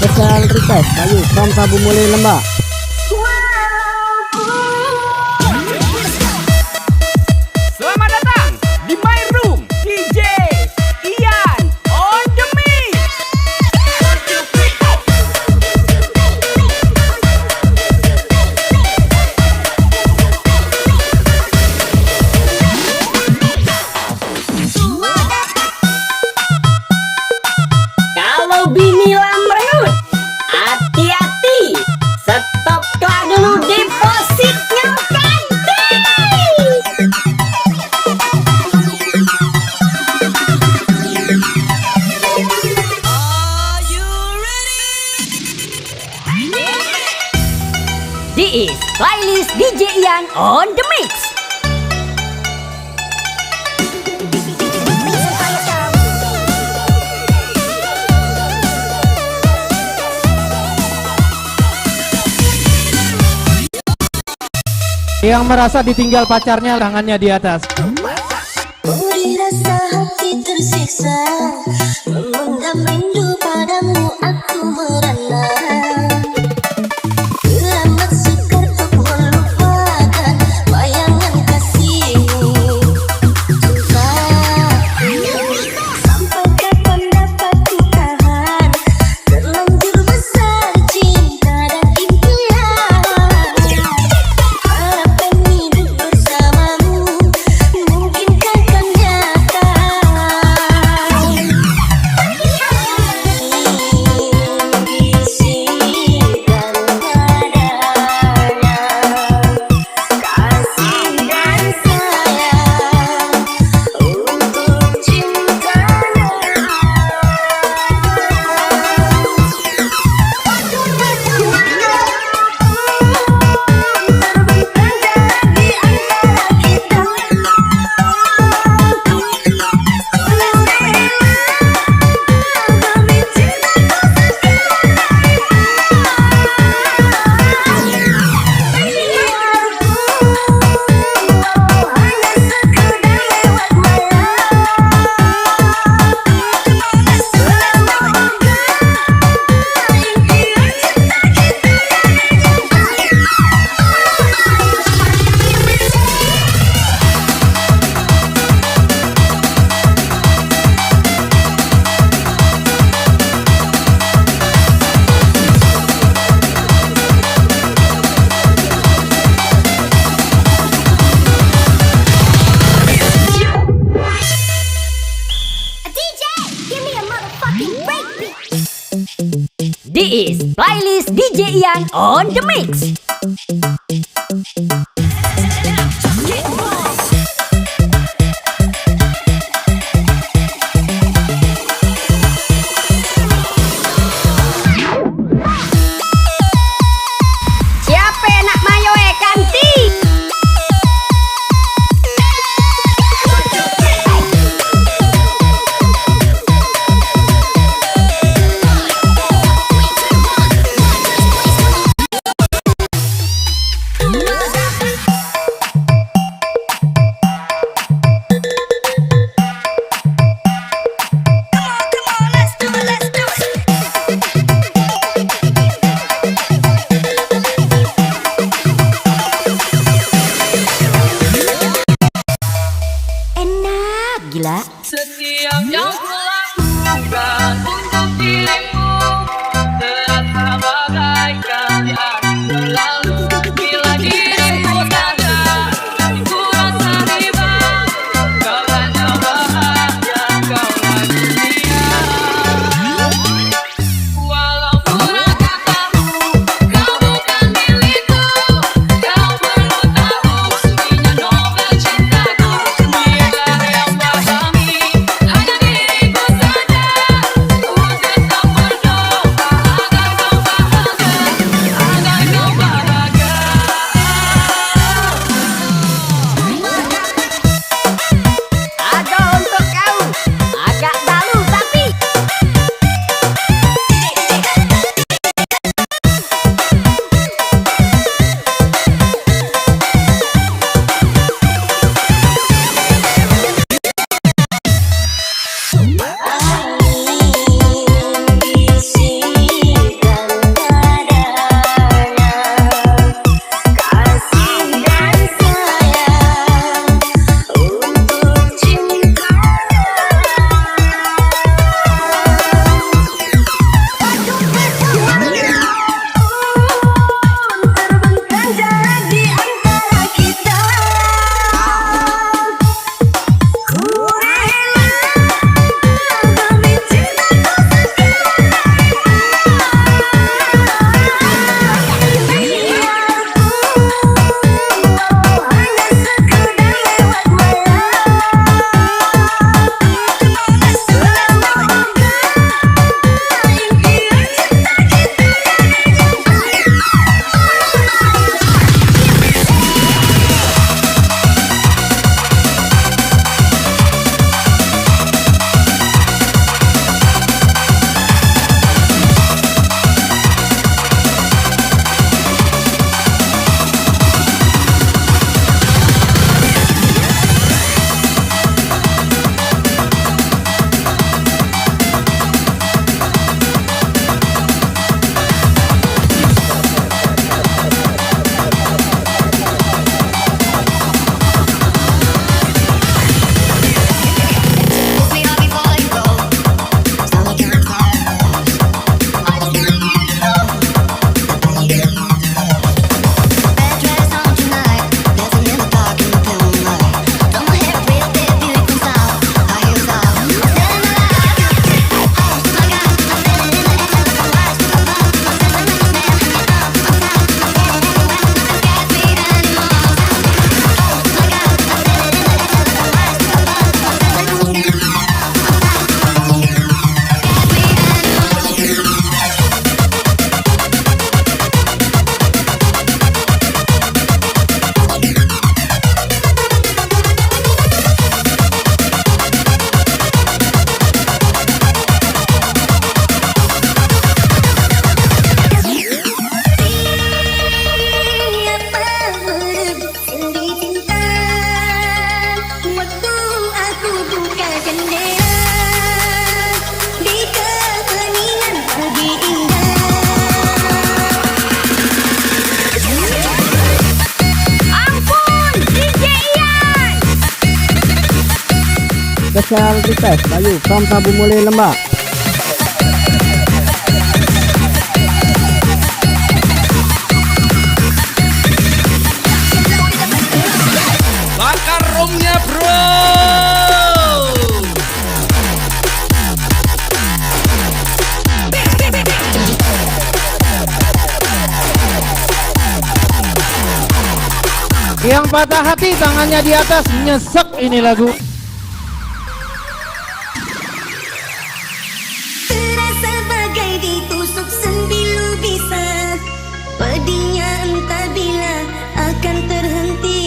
Special request Bayu from Sabu Mulai Lembah. Selamat datang di My Room, DJ Ian on the mix. Kalau bini lamreut, hati-hati, stoplah dulu depositnya tadi. This is playlist DJ Ian on the mix. Yang merasa ditinggal pacarnya, tangannya di atas. Beri rasa hati tersiksa, memendam rindu padamu aku merana. Teramat sukar untuk melupakan bayangan kasihmu. Susah, sampai kapan dapat ku tahan? Terlanjur besar cinta dan impian. Harapan hidup bersamamu mungkinkah kan nyata? Bisikan padanya kasih dan sayang untuk cintanya. This is playlist DJ Ian on the mix. Siapa nak mayo kanti? Enak gila. Setiap yang kulakukan untuk dirimu terasa bagaikan hari berlalu. Bila dirimu sadar, ku rasa riba. Kau hanya bahagia, kaulah dunia. Walaupun aku tahu kau bukan milikku, kau perlu tahu sunyinya novel cintaku. Biar yang pahami hanya Special request Bayu from Sabumule Lembak. Bakar roomnya bro. Yang patah hati tangannya di atas, nyesek ini lagu. Terasa bagai ditusuk sembilu bisa. Pedihnya entah bila akan terhenti.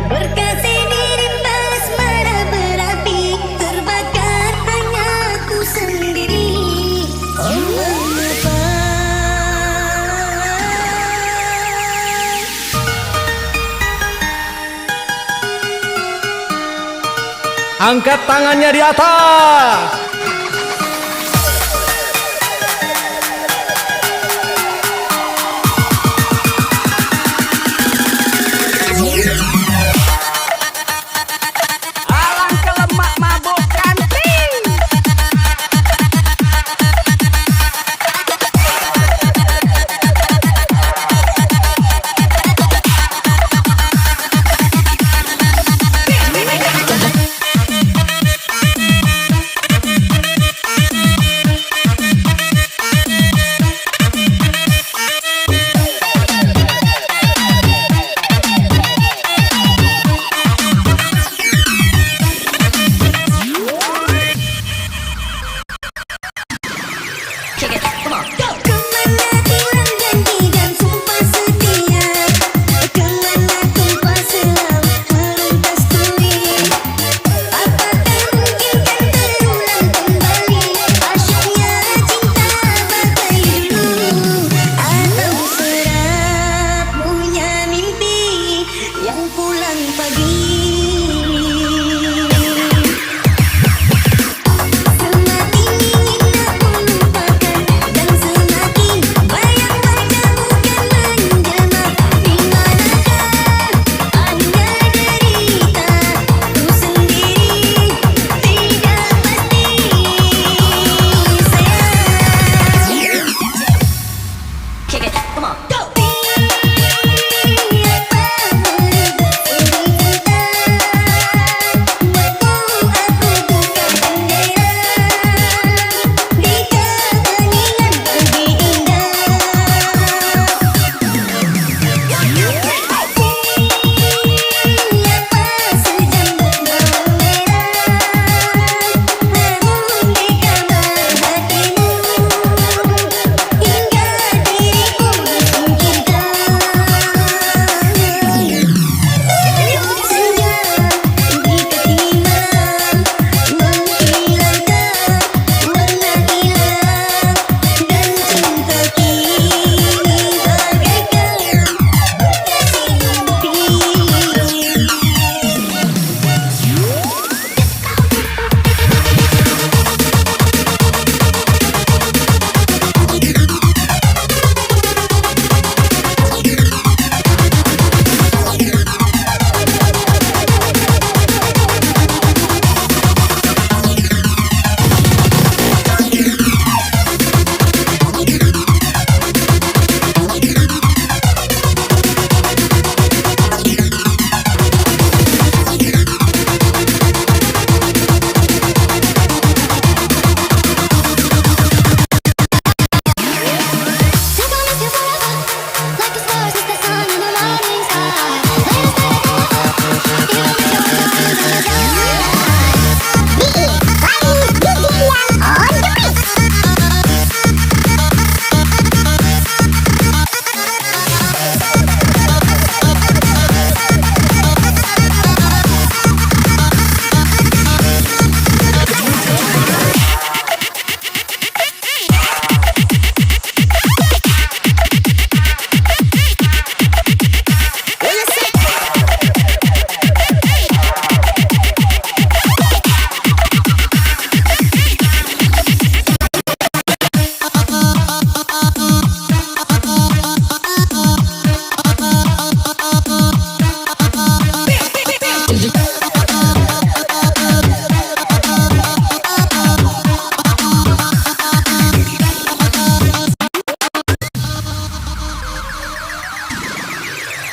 Berkasih dirimbas marah berapi. Terbakar hanya aku sendiri. Oh mengapa Angkat tangannya di atas. Alangkah lemak mabuk kanting. kemana hilang janji dan sumpah setia. Kemana tumpah selau harum kasturi. Apakah mungkin kan terulang kembali asyiknya cinta bagai dulu. Atau serap punya mimpi yang pulang pagi. Semakin ingin aku lupakan dan semakin bayang wajahmu kan menjelma. Di manakah Anda derita? Ku sendiri tidak pasti sayang. Check it, come on, go. Tiap tahun beri cinta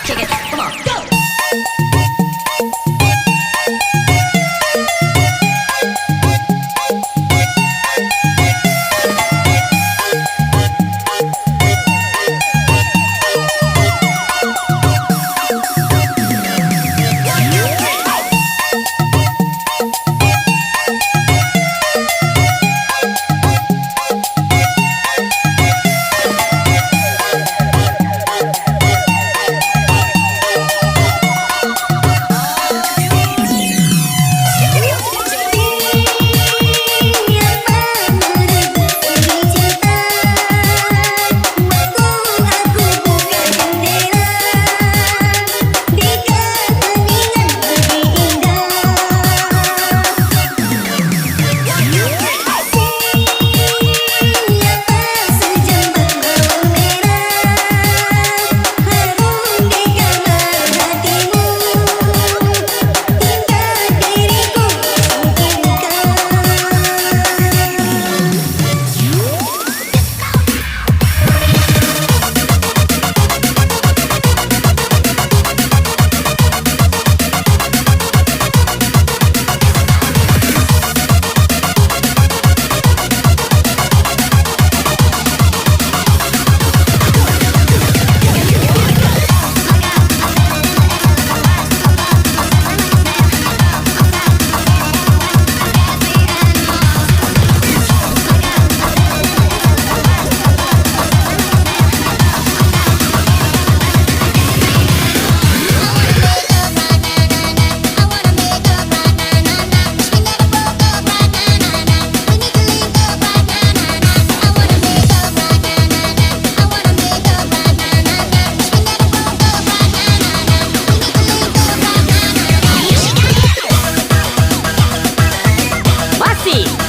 Kick it, come on, go!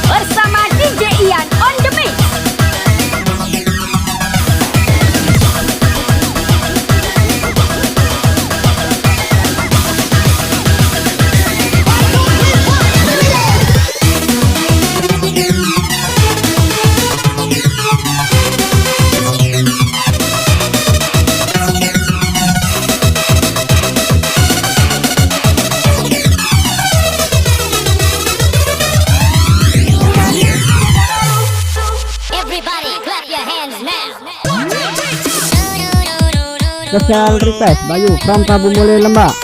Bersama DJ Ian on the mix. Everybody clap your hands now. Special request Bayu from Prabu Mulai Lembak.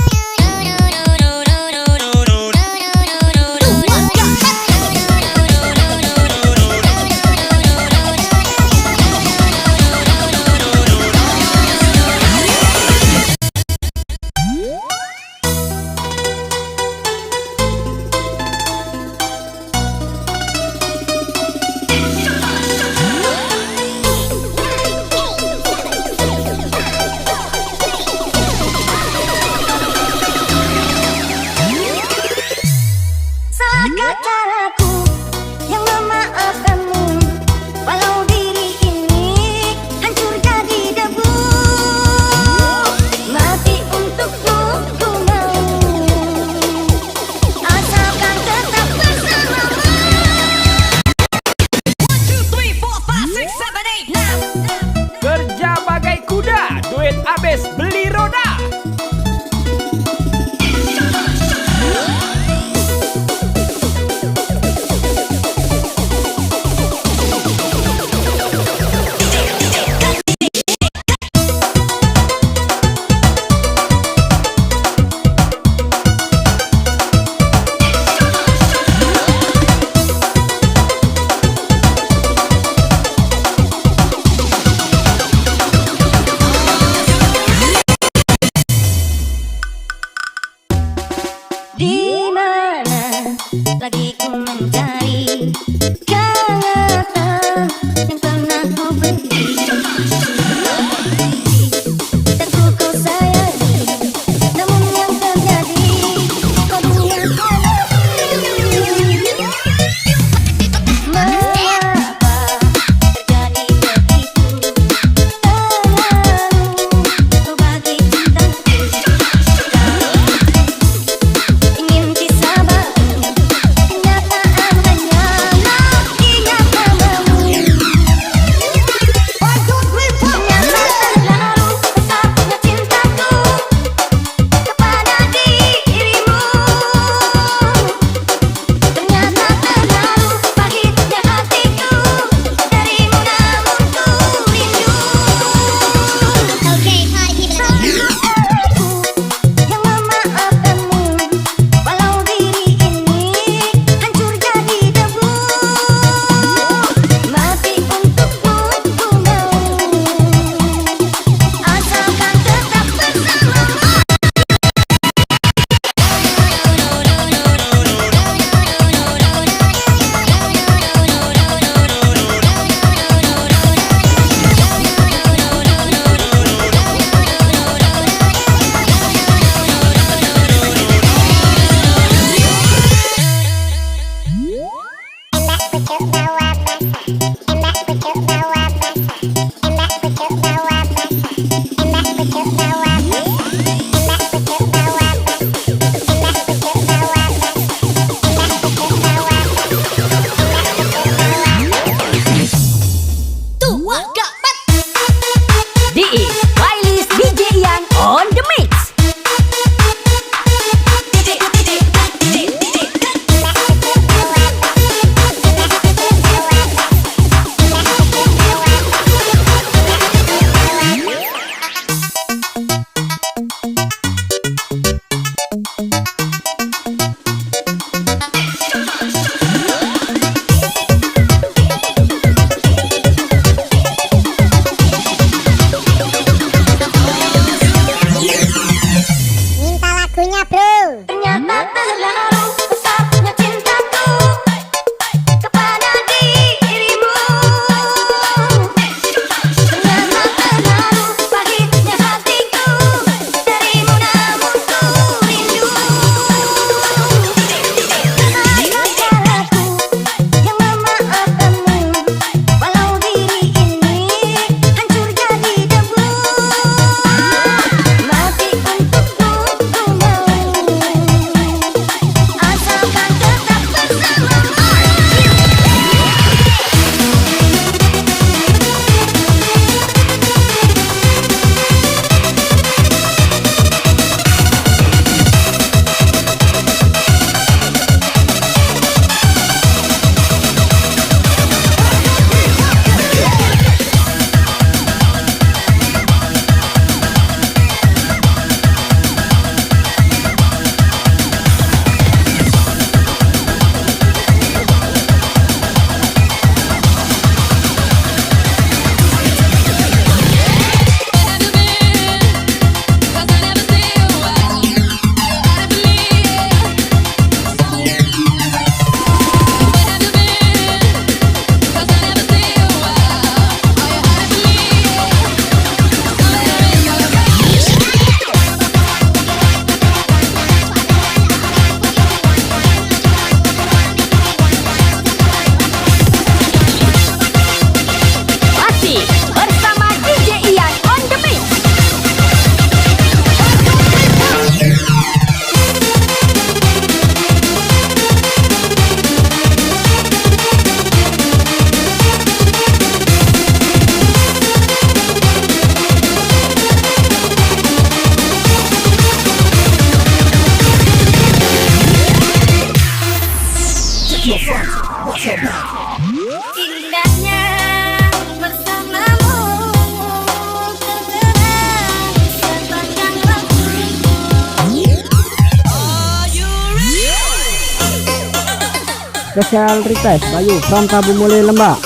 Special request Bayu from Sabu Mule Lembak.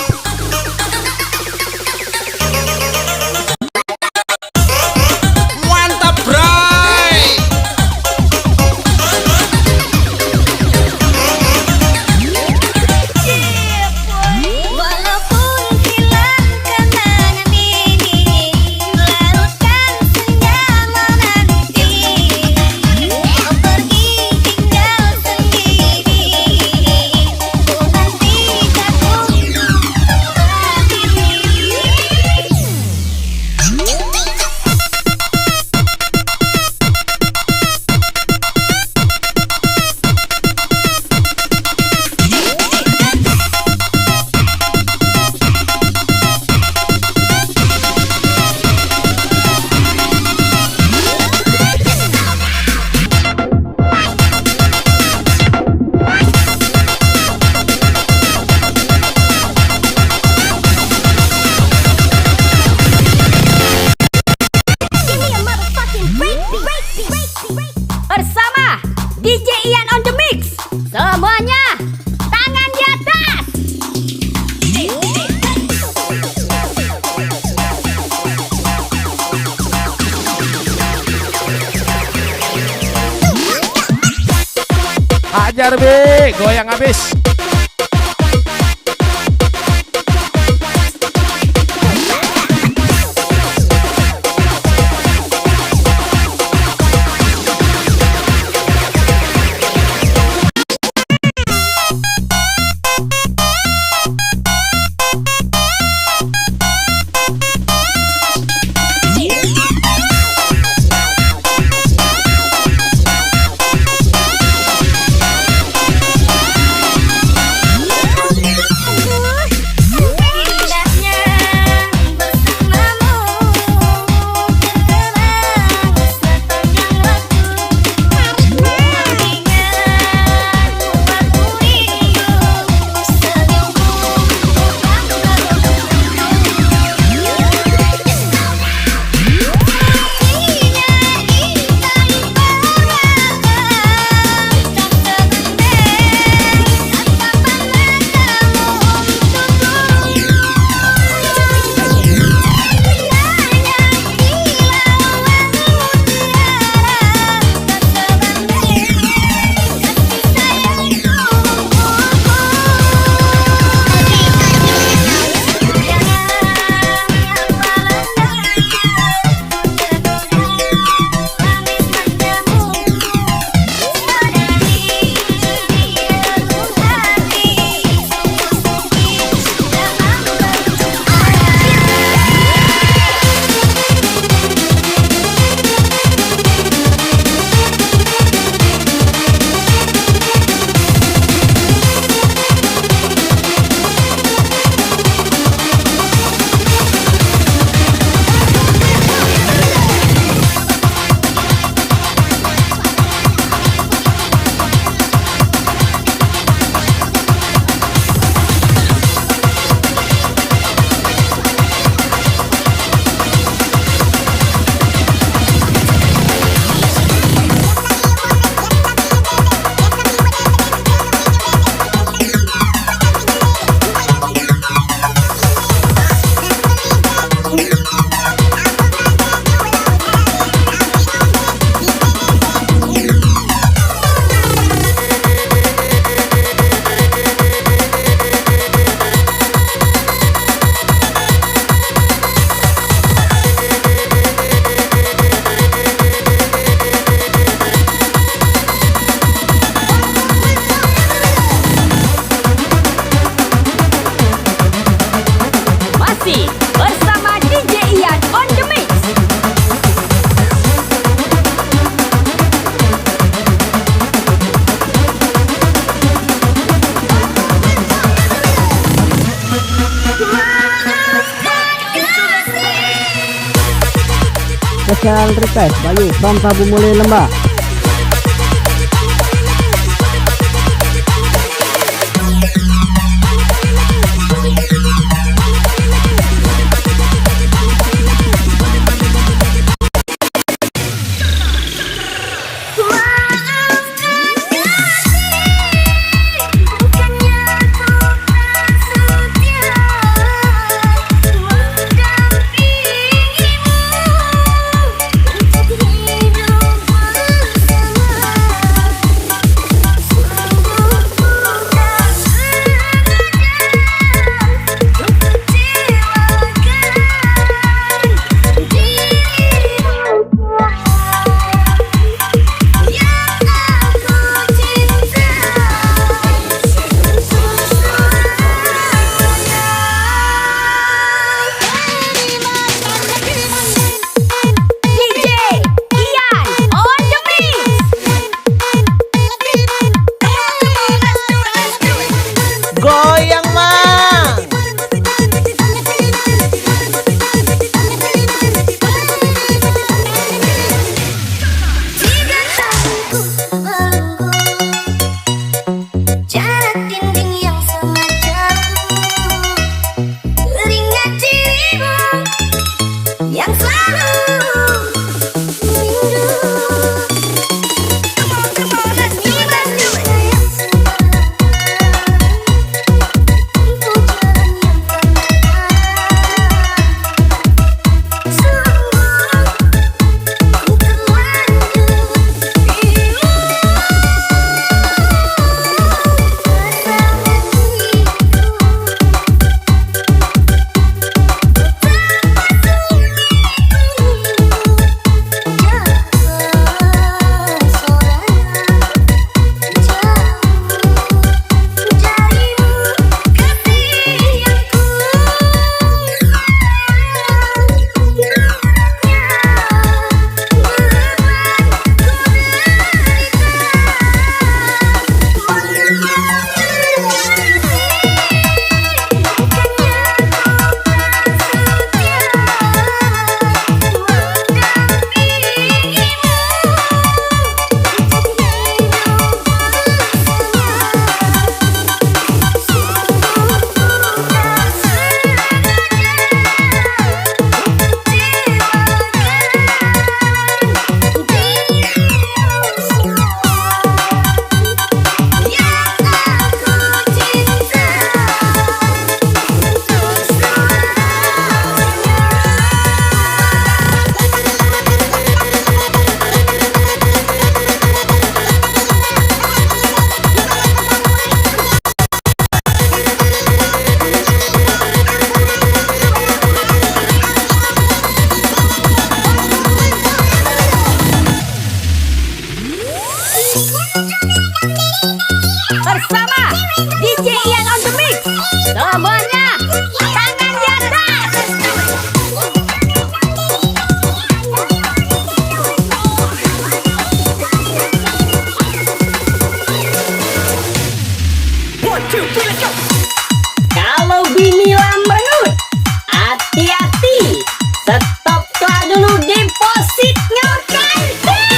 Mantap, Bray. Walaupun hilang kenangan ini, larutkan senja menanti. Kau pergi tinggal sendiri, ku nanti jatuh berdiri. Give me a motherfucking break. Bersama DJ Ian on the mix. Semuanya tangan di atas. Ajar B, goyang habis. Indahnya bersamamu, terkenang sepanjang waktu. Ingat buatku rindu, senyummu bukan berhenti. Hatinya indah ibaratnya tak sebanding tatapan matamu Masih bersama DJ Ian on the mix. Special request Bayu from Sabu Mule Lembak. Maafkan kasih, bukannya bersama DJ Ian on the mix. Semuanya tangan di atas. Kalau bini lambanut, hati-hati. Stop kelar dulu depositnya kantin.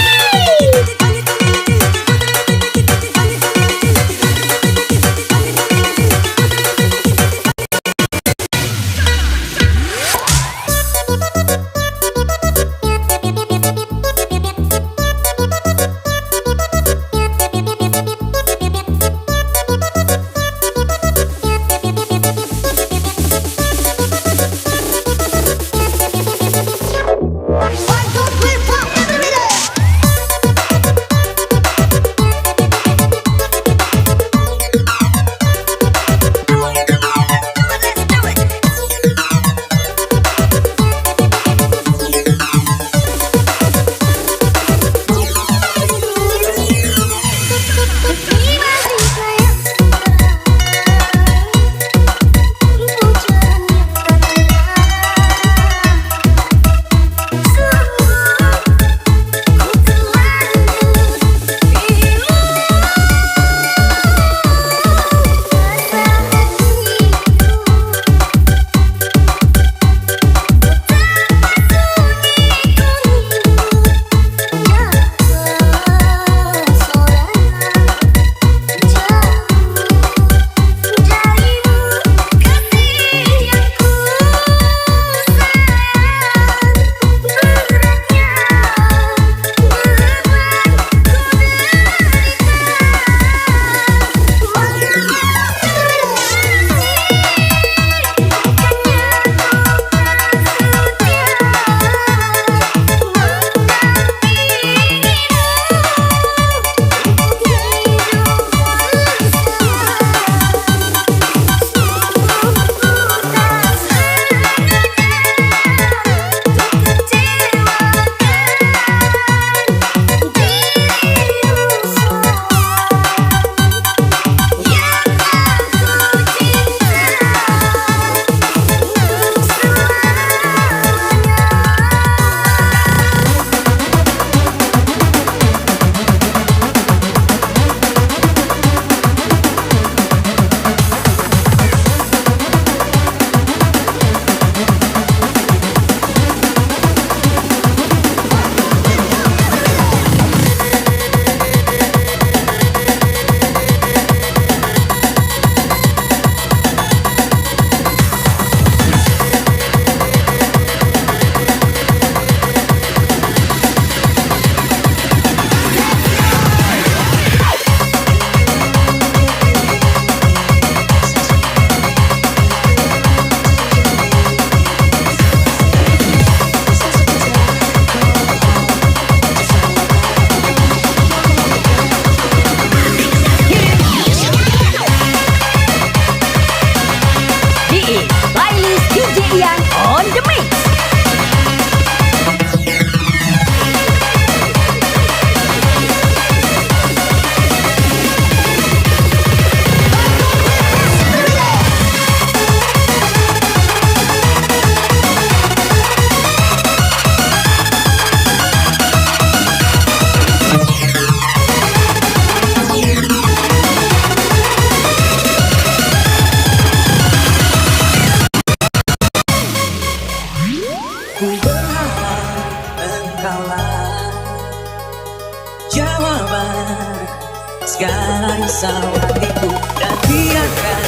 segala risau hatiku dan biarkan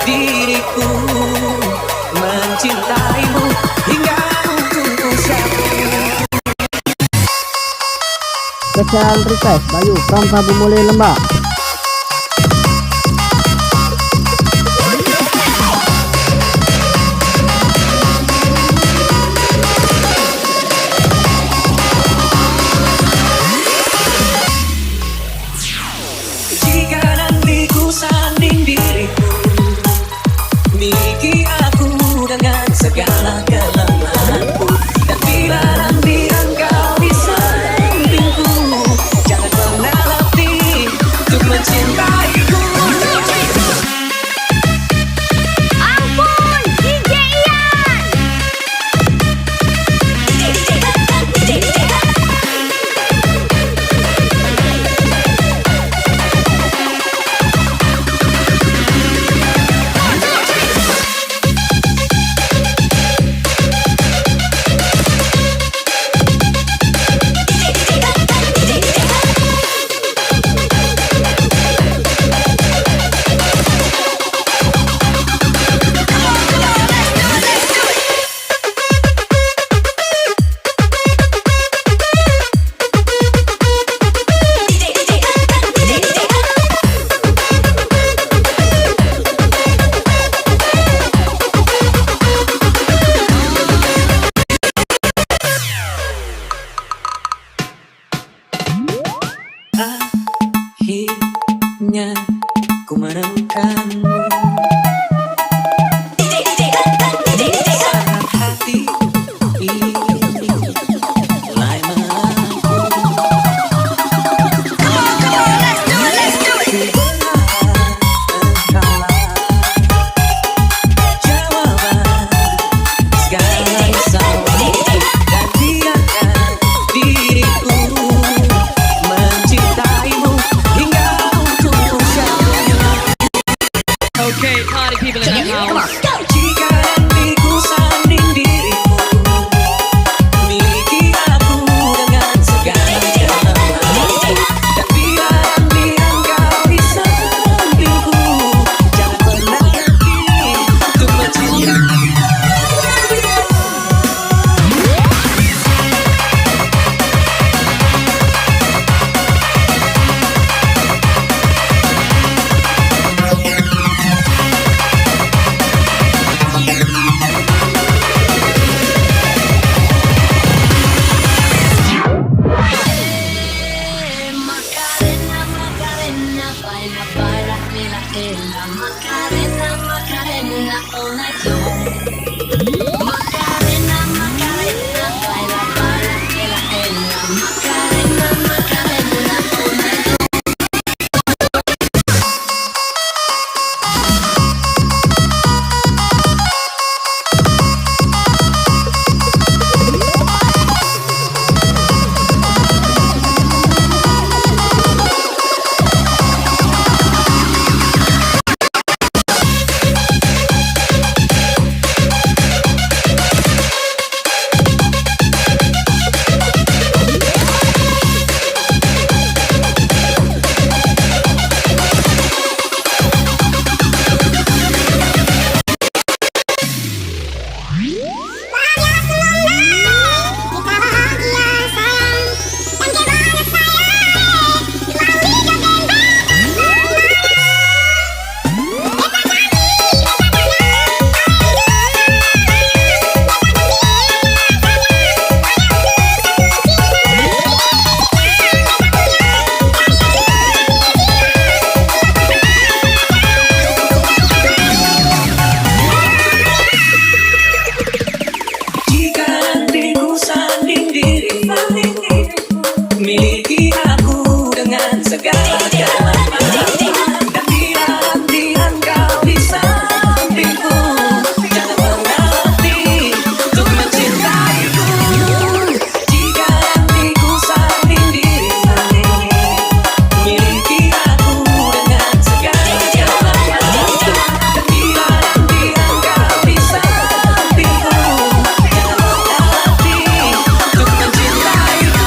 diriku mencintaimu hingga untuk usai. Special request Bayu from Prabu Mule Lembah. Segala kelemahanku dan bila nanti engkau di sampingku, jangan pernah letih untuk akhirnya ku menemukanmu. Saat hati ini mulai melaku, ku berharap engkaulah jawaban segala risauanku, dan biarkan diriku mencintaimu hingga untuk selamanya. Okay, party people in the house. Jika nanti ku sanding dirimu, miliki aku dengan segala kelemahanku, dan bila nanti engkau di sampingku, jangan pernah berhenti untuk mencintai. Jika nanti ku sanding dirimu, miliki aku dengan segala kelemahanku, dan bila nanti engkau di sampingku, jangan pernah berhenti untuk mencintaiku. Jika nanti ku sanding dirimu, miliki aku dengan segala kelemahanku, dan bila nanti engkau di sampingku, jangan pernah berhenti untuk mencintaiku.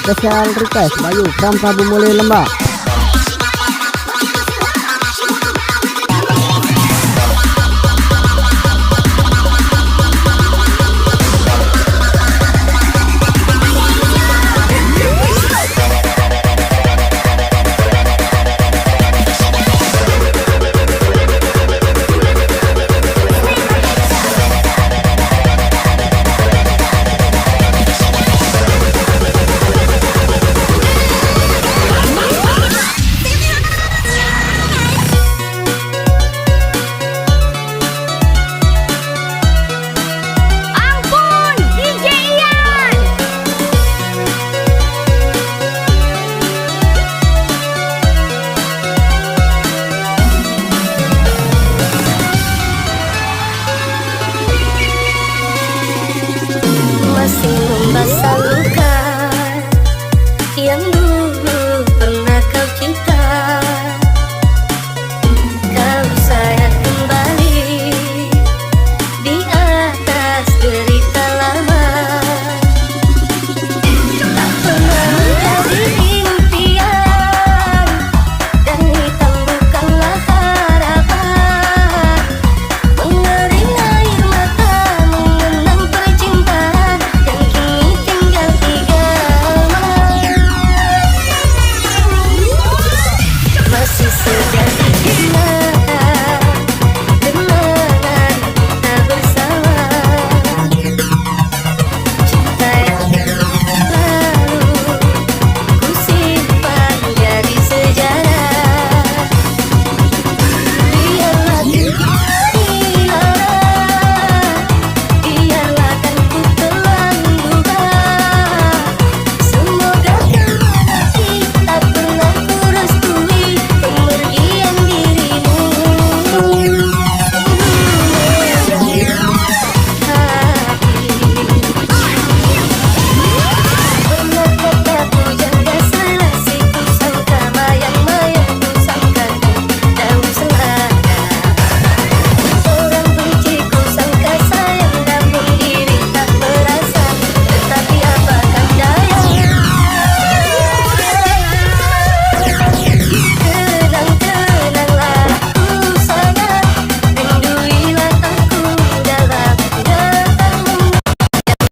Special request Bayu from Prabu Muli Lembak. Ampun, DJ Ian. Masih membasah luka yang dulu pernah kau cinta. Kau sayang kembali di atas derita lama. Tak pernah menjadi impian, dan hitam bukanlah harapan. Mengering air mata mengenang percintaan yang kini tinggal di gama. Masih sejati kenangan kita bersama. Cinta yang lalu ku simpan jadi sejarah. Biarlah biarlah kan ku telan duga. Semoga kembali tak pernah ku restui kemergian dirimu. Pernah kata ku jaga salah, si ku sangka mayang-mayang ku sangka daun selada. Orang benci ku sangka sayang, namun diri tak merasa. Tetapi apakan daya, tenang-tenanglah ku sayang. Rinduilah aku dalam datamu.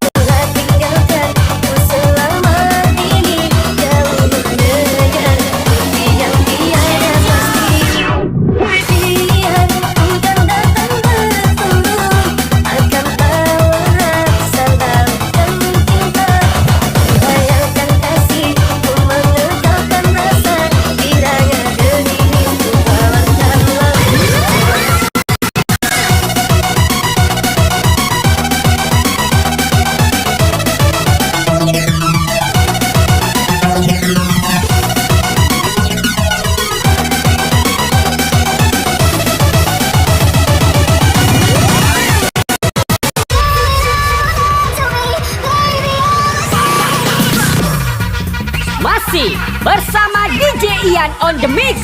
Janganlah tinggalkan ku selama ini. Jauh mengejar mimpi yang tiada pasti. Biar hujan datang berturut, akan bawa rasa lautan cinta. Bayangkan kasih ku mengekalkan rasa, kiranya gerimis ku bawakan lalu. Masih bersama DJ Ian on the mix.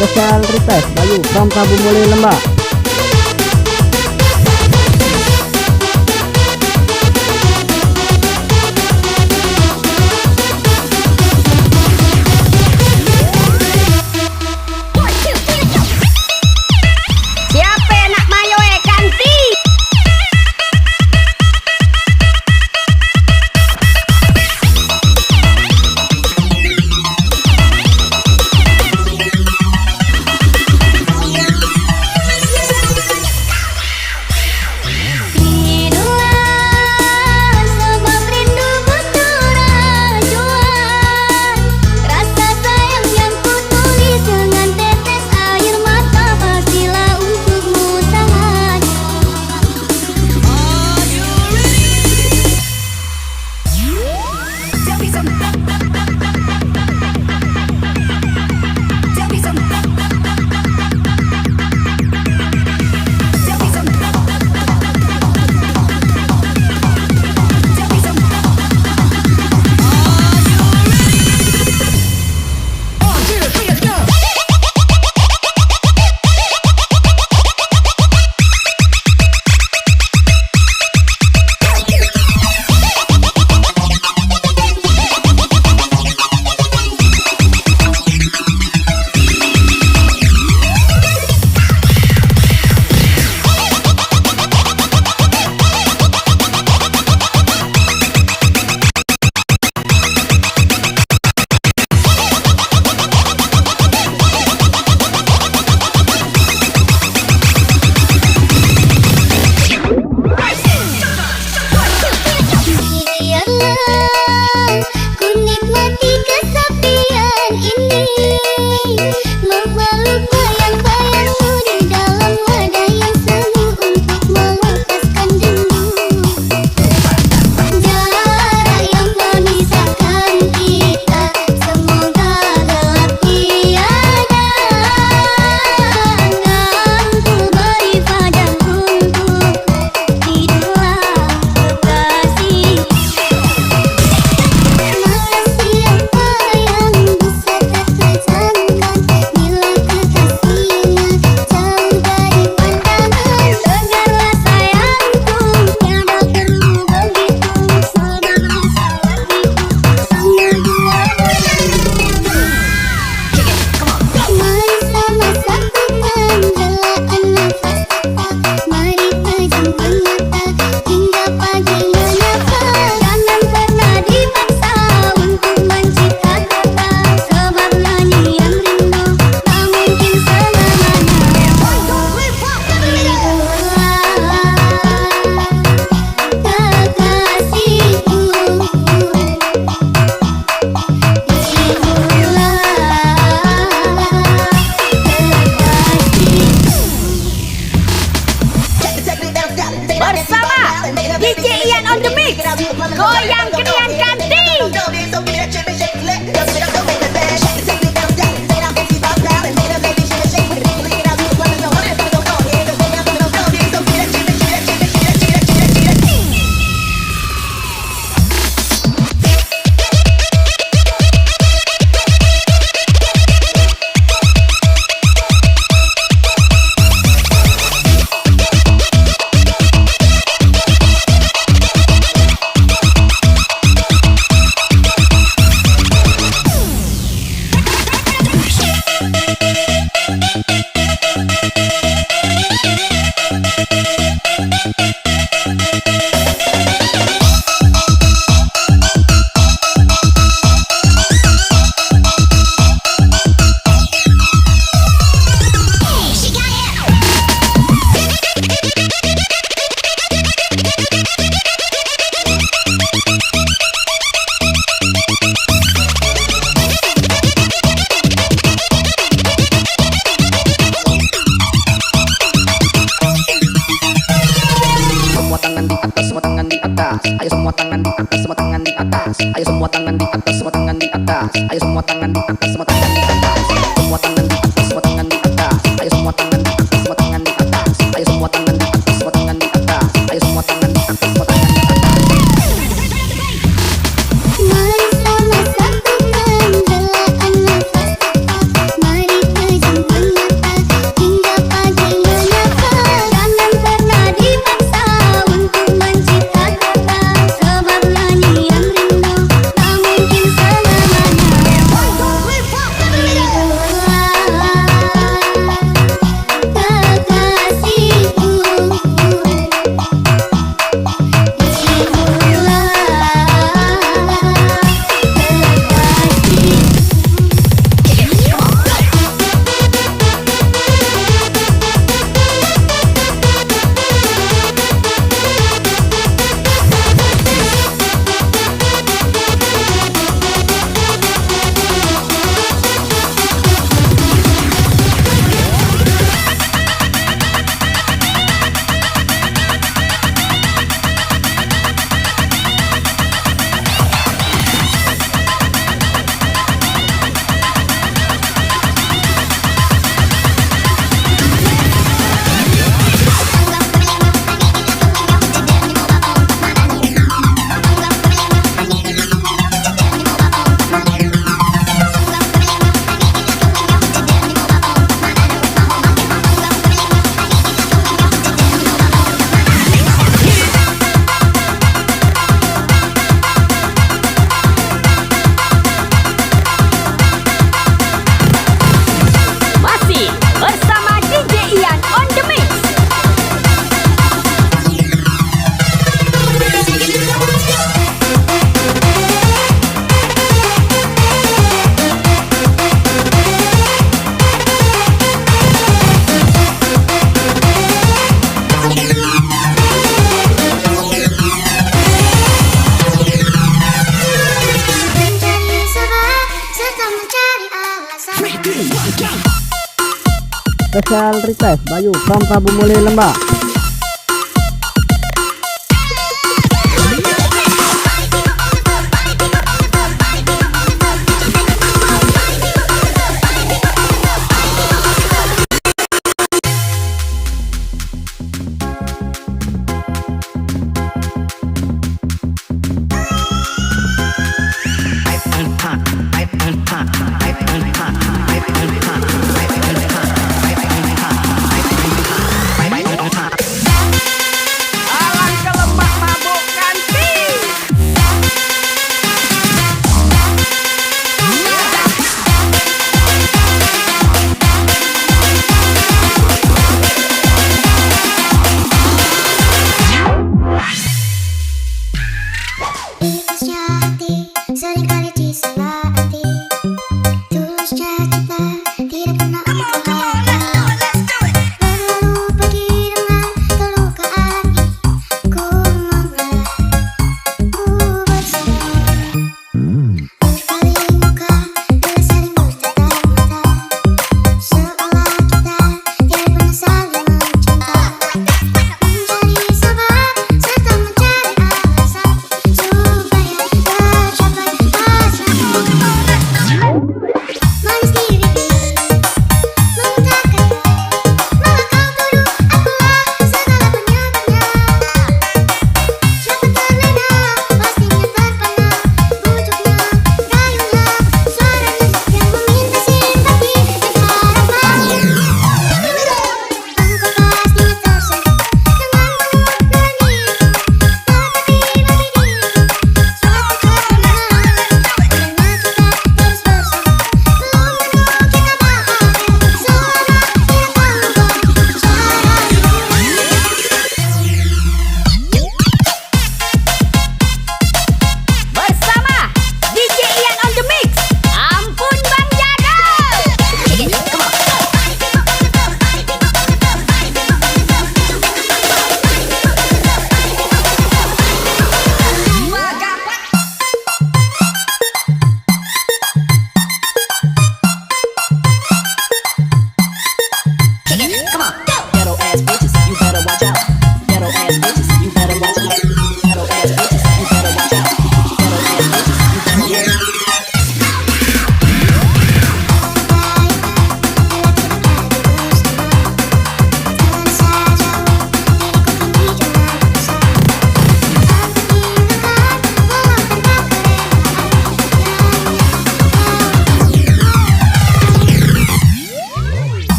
Special request Bayu from Sabumuli Lembak. Siapa nak mayoe kanti? Sebab rindu butuh rajuan. Rasa sayang yang ku tulis dengan tetes air mata pastilah untukmu sangat. Biarlah ku nikmati kesepian ini, memeluk bayang-bayangmu di dalam wadah yang semu untuk melepaskan rindu. Jarak yang memisahkan kita semoga gelap tiada. Yang ku beri padamu untuk tidurlah kekasih. Siapa yang bisa terpejamkan bila kekasihnya jauh dari pandangan? Tegarlah sayangku, tiada perlu begitu, sebab rasa hatiku sama dua. Mari sama satukan gelaan nafas kita, mari pejamkan mata hingga paginya nyata. Jangan pernah dipaksa untuk mencipta kata, sebab nyanyian rindu tak mungkin selamanya. Bersama DJ Ian on the mix, goyang kerian kanti. Ayo semua tangan di atas, semua tangan di atas. Ayo semua tangan di atas, semua tangan di atas. Ayo semua tangan di atas, semua tangan di atas. Semua tangan di atas, semua tangan di atas. Ayo semua tangan di atas, semua tangan di atas. Ayo semua tangan di atas, semua tangan di atas. Ayo semua tangan di atas, semua tangan di atas. Mari sama satukan gelaan nafas kita, mari pejamkan Special request Bayu from Prabu Muli Lembak.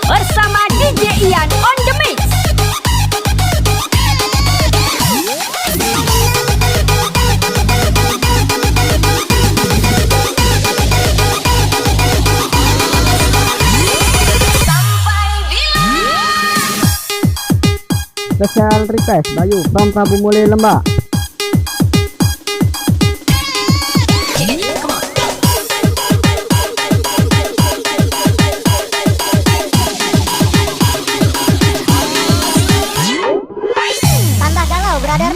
bersama DJ Ian on the mix. Special request Bayu from Prabu Mule Lembak. Tambah galau, brother.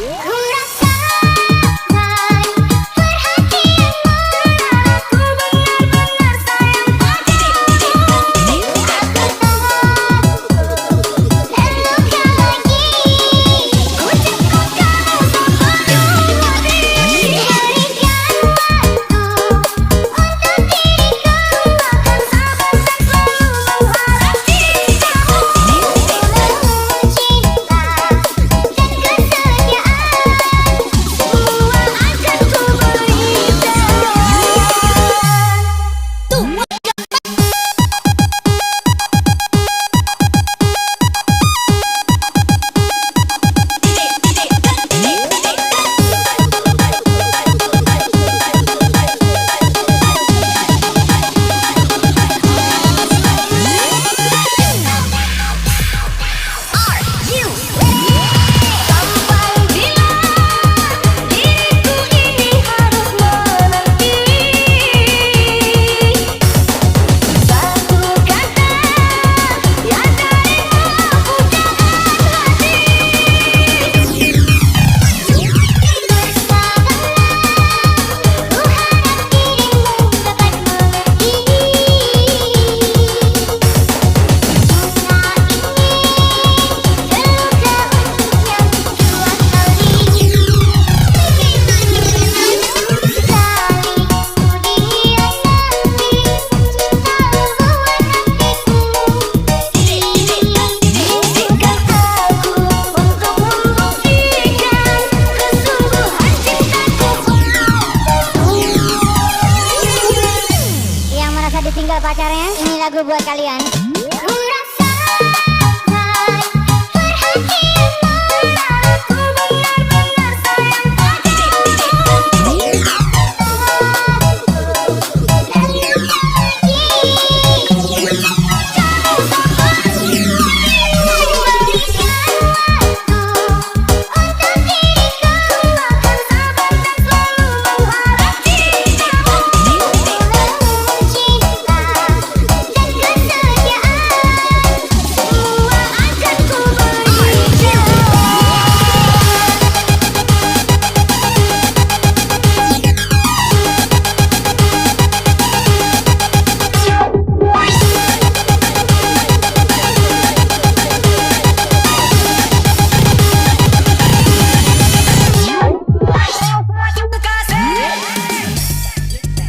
Ditinggal pacarnya, ini lagu buat kalian.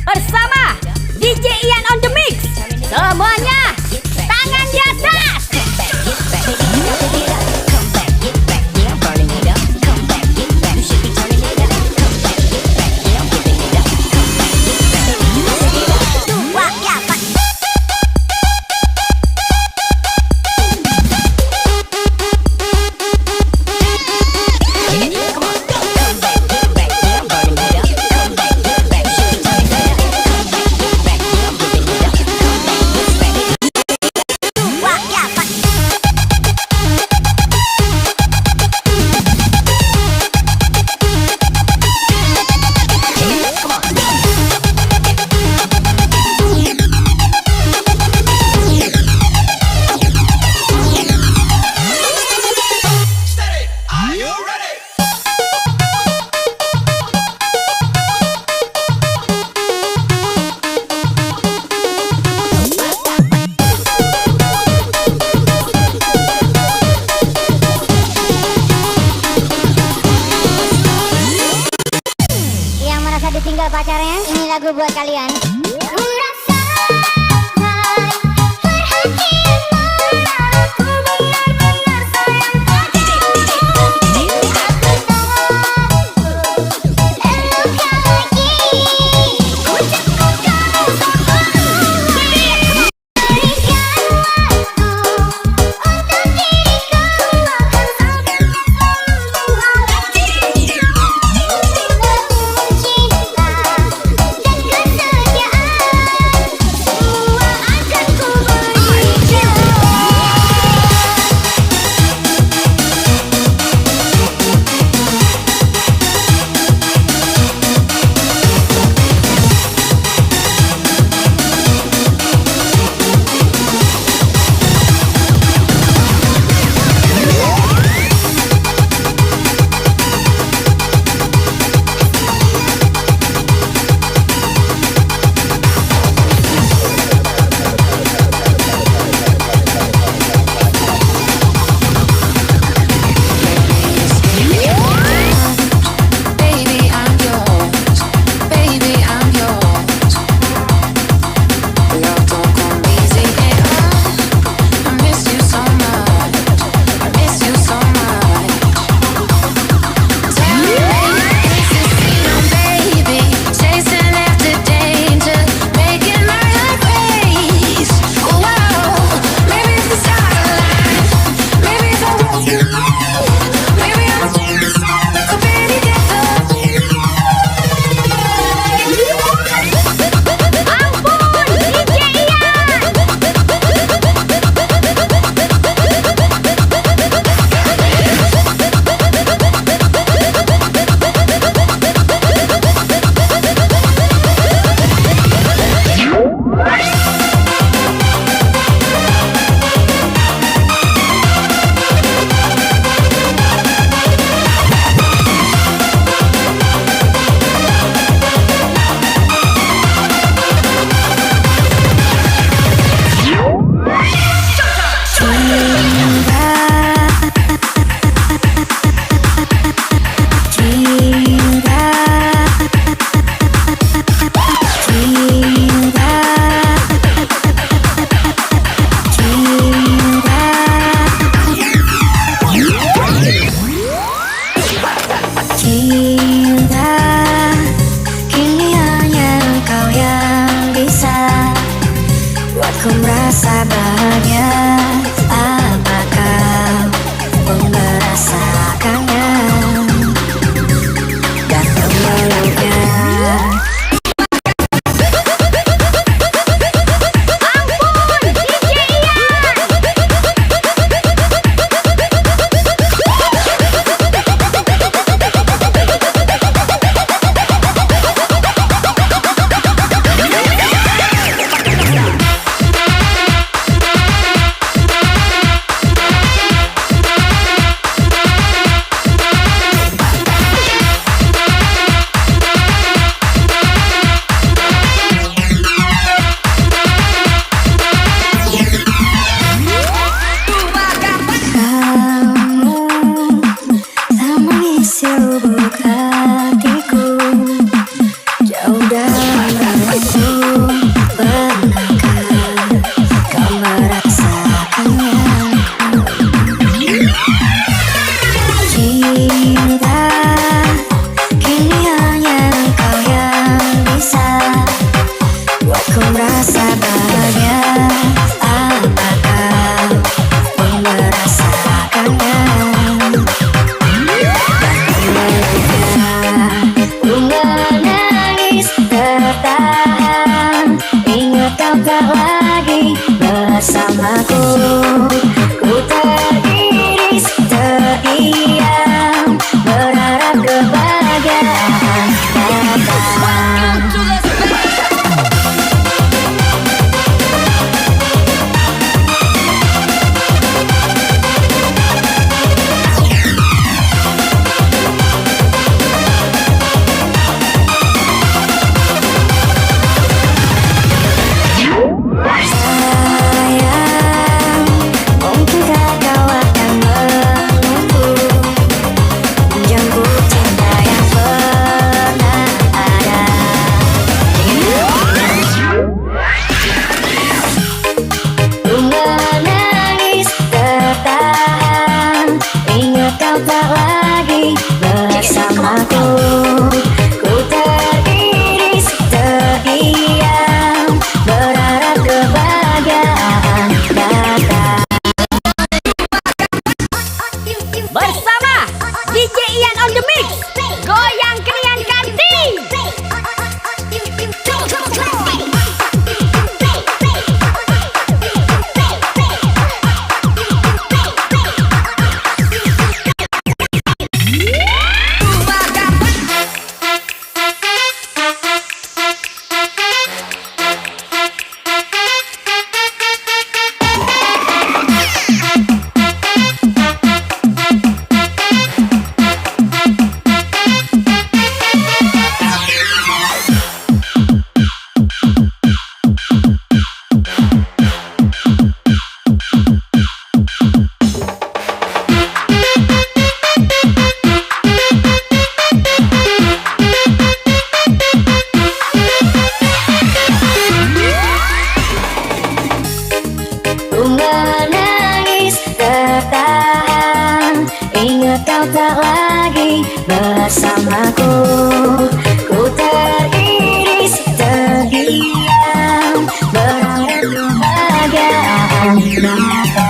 Bersama DJ Ian on the mix. Semuanya tangan di atas. Ditinggal pacarnya, ini lagu buat kalian. bersamaku. Ku teriris terdiam, berharap kebahagiaan datang. Mungkinkah kau akan menunggu jemput cinta yang pernah ada? Ku menangis tertahan, ingat kau tak lagi bersamaku. Ku teriris terdiam, berharap kebahagiaan datang. Bersama DJ Ian on the mix. Goyang kerian kanti. Ku menangis tertahan, ingat kau tak lagi bersamaku. Ku teriris terdiam, berharap kebahagiaan datang.